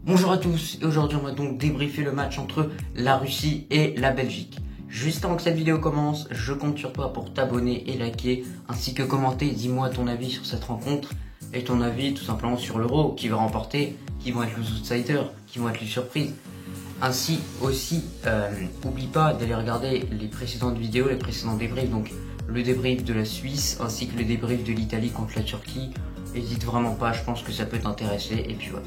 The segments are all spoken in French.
Bonjour à tous, et aujourd'hui on va donc débriefer le match entre la Russie et la Belgique. Juste avant que cette vidéo commence, je compte sur toi pour t'abonner et liker, ainsi que commenter. Dis-moi ton avis sur cette rencontre et ton avis tout simplement sur l'Euro, qui va remporter, qui vont être les outsiders, qui vont être les surprises. Ainsi aussi, oublie pas d'aller regarder les précédentes vidéos, les précédents débriefs, donc le débrief de la Suisse ainsi que le débrief de l'Italie contre la Turquie. N'hésite vraiment pas, je pense que ça peut t'intéresser et puis voilà.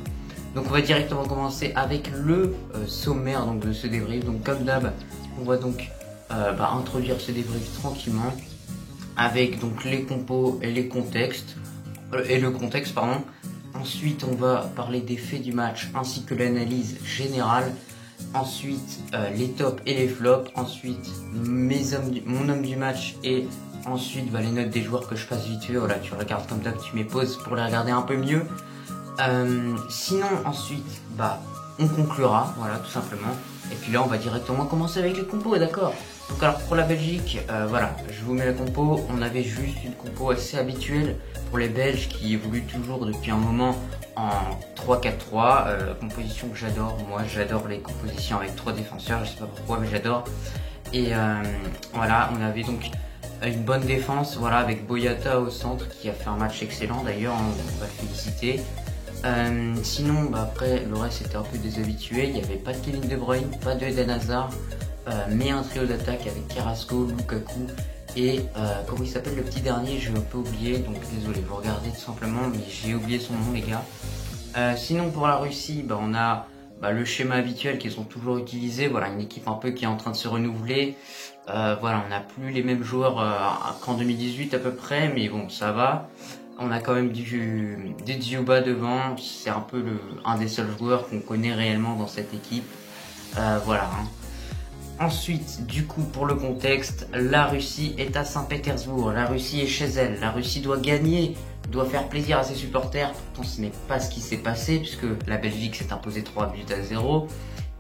Donc on va directement commencer avec le sommaire donc, de ce débrief. Donc comme d'hab, on va donc introduire ce débrief tranquillement avec donc les compos et les contextes et le contexte pardon. Ensuite on va parler des faits du match ainsi que l'analyse générale. Ensuite les tops et les flops. Ensuite mon homme du match et ensuite les notes des joueurs que je passe vite fait. Voilà, tu regardes comme d'hab, tu mets pause pour les regarder un peu mieux. Sinon ensuite on conclura, voilà, tout simplement. Et puis là on va directement commencer avec les compos, d'accord. Donc alors pour la Belgique, voilà, je vous mets la compo. On avait juste une compo assez habituelle pour les Belges qui évoluent toujours depuis un moment en 3-4-3, composition que j'adore. Moi j'adore les compositions avec 3 défenseurs, je sais pas pourquoi mais j'adore. Et voilà, on avait donc une bonne défense, voilà, avec Boyata au centre qui a fait un match excellent d'ailleurs, on va le féliciter. Sinon après le reste c'était un peu déshabitué, il n'y avait pas de Kevin De Bruyne, pas de Eden Hazard, mais un trio d'attaque avec Carrasco, Lukaku et comment il s'appelle le petit dernier, j'ai un peu oublié, donc désolé, vous regardez tout simplement, mais j'ai oublié son nom les gars. Sinon pour la Russie, on a le schéma habituel qu'ils ont toujours utilisé, voilà, une équipe un peu qui est en train de se renouveler. Voilà, on n'a plus les mêmes joueurs qu'en 2018 à peu près, mais bon, ça va. On a quand même des Dzyuba devant, c'est un peu un des seuls joueurs qu'on connaît réellement dans cette équipe. Voilà. Ensuite, du coup, pour le contexte, la Russie est à Saint-Pétersbourg, la Russie est chez elle, la Russie doit gagner, doit faire plaisir à ses supporters. Pourtant, ce n'est pas ce qui s'est passé, puisque la Belgique s'est imposée 3-0,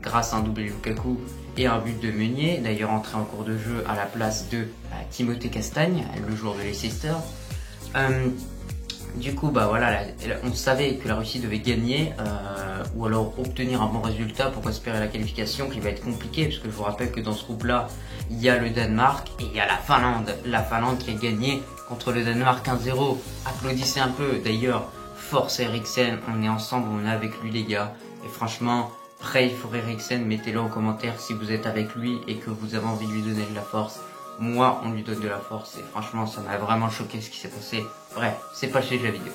grâce à un doublé Lukaku et un but de Meunier, d'ailleurs entré en cours de jeu à la place de Timothée Castagne, le joueur de Leicester. Du coup, voilà, on savait que la Russie devait gagner ou alors obtenir un bon résultat pour espérer la qualification, qui va être compliqué, parce que je vous rappelle que dans ce groupe-là, il y a le Danemark et il y a la Finlande. La Finlande qui a gagné contre le Danemark 1-0. Applaudissez un peu. D'ailleurs, force Eriksen, on est ensemble, on est avec lui les gars. Et franchement, pray for Eriksen, mettez-le en commentaire si vous êtes avec lui et que vous avez envie de lui donner de la force. Moi, on lui donne de la force et franchement, ça m'a vraiment choqué ce qui s'est passé. Bref, c'est pas le sujet de la vidéo.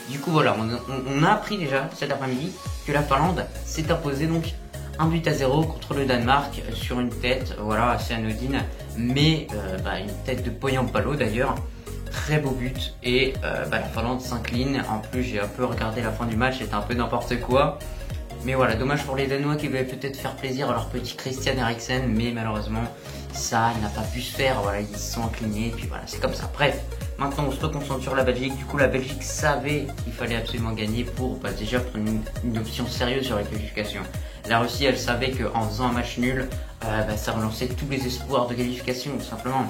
Du coup, voilà, on a appris déjà cet après-midi que la Finlande s'est imposée donc 1-0 contre le Danemark sur une tête, voilà, assez anodine, mais une tête de Poyampalo d'ailleurs. Très beau but et la Finlande s'incline. En plus, j'ai un peu regardé la fin du match, c'était un peu n'importe quoi. Mais voilà, dommage pour les Danois qui voulaient peut-être faire plaisir à leur petit Christian Eriksen, mais malheureusement, ça n'a pas pu se faire. Voilà, ils se sont inclinés, et puis voilà, c'est comme ça. Bref, maintenant on se reconcentre sur la Belgique. Du coup, la Belgique savait qu'il fallait absolument gagner pour déjà prendre une option sérieuse sur la qualification. La Russie, elle savait qu'en faisant un match nul, ça relançait tous les espoirs de qualification, tout simplement.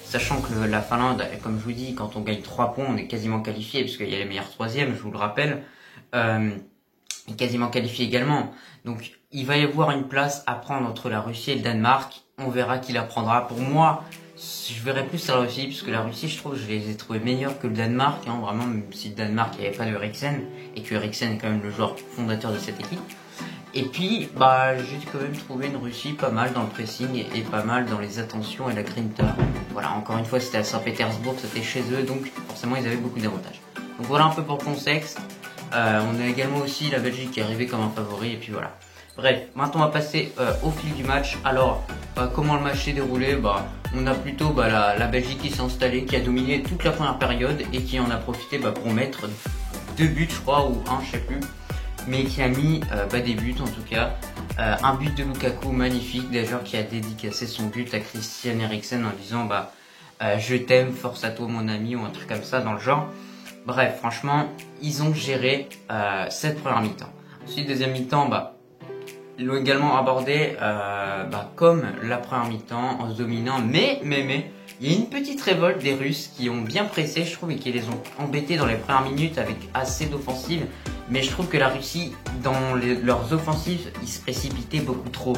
Sachant que la Finlande, comme je vous dis, quand on gagne 3 points, on est quasiment qualifié, parce qu'il y a les meilleurs troisièmes, je vous le rappelle. Quasiment qualifié également. Donc il va y avoir une place à prendre entre la Russie et le Danemark. On verra qui la prendra. Pour moi, je verrai plus la Russie, puisque la Russie, je trouve, je les ai trouvés meilleurs que le Danemark, vraiment, même si le Danemark il n'y avait pas de Eriksen, et que Eriksen est quand même le joueur fondateur de cette équipe. Et puis, j'ai quand même trouvé une Russie pas mal dans le pressing et pas mal dans les attentions et la grinta. Voilà, encore une fois, c'était à Saint-Pétersbourg, c'était chez eux, donc forcément, ils avaient beaucoup d'avantages. Donc voilà un peu pour le contexte. On a également aussi la Belgique qui est arrivée comme un favori et puis voilà. Bref, maintenant on va passer au fil du match. Alors, comment le match s'est déroulé? On a plutôt la Belgique qui s'est installée, qui a dominé toute la première période et qui en a profité pour mettre 2 buts je crois, ou 1, je sais plus. Mais qui a mis des buts en tout cas. Un but de Lukaku magnifique d'ailleurs, qui a dédicacé son but à Christian Eriksen en disant je t'aime, force à toi mon ami, ou un truc comme ça dans le genre. Bref, franchement, ils ont géré cette première mi-temps. Ensuite, deuxième mi-temps, Ils l'ont également abordé comme la première mi-temps en se dominant, mais il y a une petite révolte des Russes qui ont bien pressé, je trouve, et qui les ont embêtés dans les premières minutes avec assez d'offensives. Mais je trouve que la Russie, dans leurs offensives, ils se précipitaient beaucoup trop.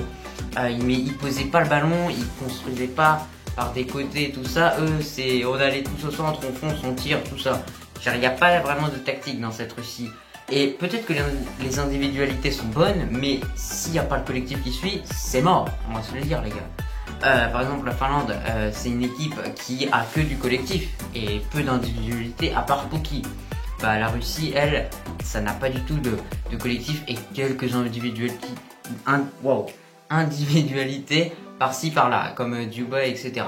Ils posaient pas le ballon, ils construisaient pas par des côtés, tout ça. Eux, on allait tous au centre, on fonce, on tire, tout ça. Il n'y a pas vraiment de tactique dans cette Russie. Et peut-être que les individualités sont bonnes, mais s'il n'y a pas le collectif qui suit, c'est mort. On va se le dire, les gars. Par exemple, la Finlande, c'est une équipe qui a que du collectif et peu d'individualité, à part Poki. La Russie, elle, ça n'a pas du tout de collectif et quelques individualités par-ci par-là, comme Duba, etc.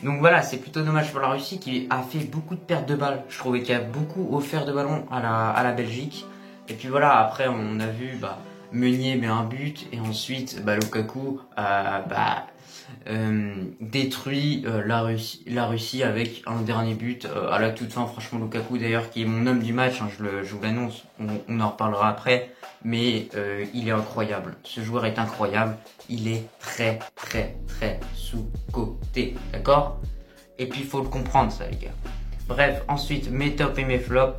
Donc voilà, c'est plutôt dommage pour la Russie qui a fait beaucoup de pertes de balles. Je trouvais qu'il y a beaucoup offert de ballons à la Belgique. Et puis voilà, après on a vu Meunier met un but et ensuite Lukaku détruit la Russie avec un dernier but à la toute fin. Franchement, Lukaku d'ailleurs qui est mon homme du match, je vous l'annonce, on en reparlera après, mais il est incroyable. Ce joueur est incroyable, il est très sous-coté, d'accord? Et puis il faut le comprendre ça, les gars. Bref, ensuite mes tops et mes flops.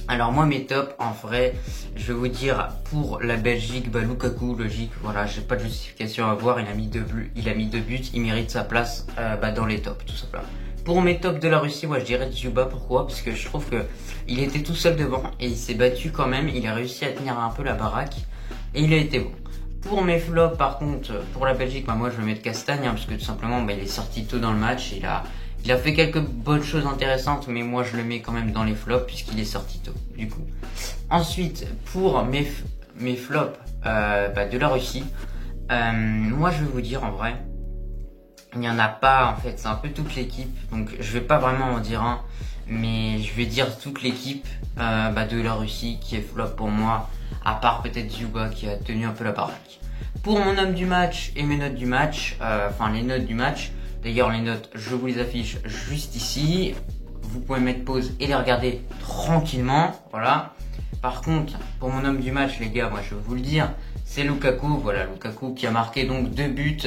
Alors moi mes tops, en vrai, je vais vous dire pour la Belgique, Lukaku, logique, voilà, j'ai pas de justification à voir, il a mis deux buts, il mérite sa place dans les tops, tout simplement. Pour mes tops de la Russie, moi je dirais Dzyuba, pourquoi? Parce que je trouve que il était tout seul devant et il s'est battu quand même, il a réussi à tenir un peu la baraque et il a été bon. Pour mes flops par contre, pour la Belgique, moi je vais mettre Castagne, parce que tout simplement il est sorti tôt dans le match, il a fait quelques bonnes choses intéressantes, mais moi je le mets quand même dans les flops puisqu'il est sorti tôt, du coup. Ensuite, pour mes flops de la Russie, moi je vais vous dire en vrai, il n'y en a pas en fait, c'est un peu toute l'équipe, donc je vais pas vraiment en dire un, mais je vais dire toute l'équipe de la Russie qui est flop pour moi, à part peut-être Dzyuba qui a tenu un peu la baraque. Pour mon homme du match et mes notes du match, les notes du match, d'ailleurs les notes je vous les affiche juste ici, vous pouvez mettre pause et les regarder tranquillement, voilà. Par contre, pour mon homme du match les gars, moi je vais vous le dire, c'est Lukaku, voilà, Lukaku qui a marqué donc 2 buts,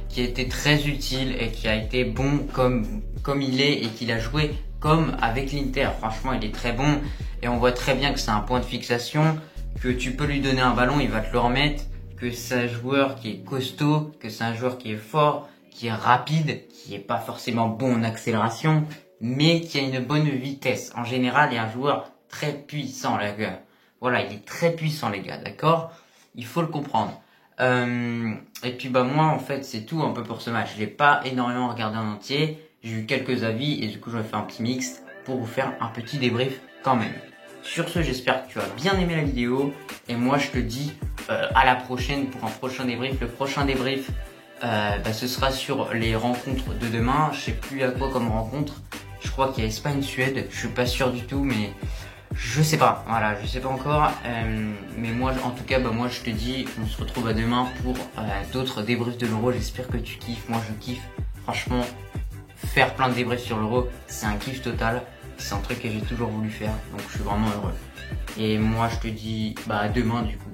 qui a été très utile et qui a été bon comme il est et qu'il a joué comme avec l'Inter. Franchement, il est très bon et on voit très bien que c'est un point de fixation, que tu peux lui donner un ballon, il va te le remettre, que c'est un joueur qui est costaud, que c'est un joueur qui est fort, qui est rapide, qui est pas forcément bon en accélération, mais qui a une bonne vitesse. En général, il est un joueur très puissant, les gars. Voilà, il est très puissant, les gars, d'accord? Il faut le comprendre. Et puis moi en fait c'est tout un peu pour ce match. Je l'ai pas énormément regardé en entier. J'ai eu quelques avis et du coup je vais faire un petit mix pour vous faire un petit débrief quand même. Sur ce, j'espère que tu as bien aimé la vidéo et moi je te dis à la prochaine pour un prochain débrief. Le prochain débrief ce sera sur les rencontres de demain. Je sais plus à quoi comme rencontre. Je crois qu'il y a Espagne-Suède. Je suis pas sûr du tout, mais je sais pas, voilà, je sais pas encore, mais moi en tout cas, moi je te dis, on se retrouve à demain pour d'autres débriefs de l'Euro. J'espère que tu kiffes, moi je kiffe, franchement, faire plein de débriefs sur l'Euro, c'est un kiff total, c'est un truc que j'ai toujours voulu faire, donc je suis vraiment heureux. Et moi je te dis, à demain du coup.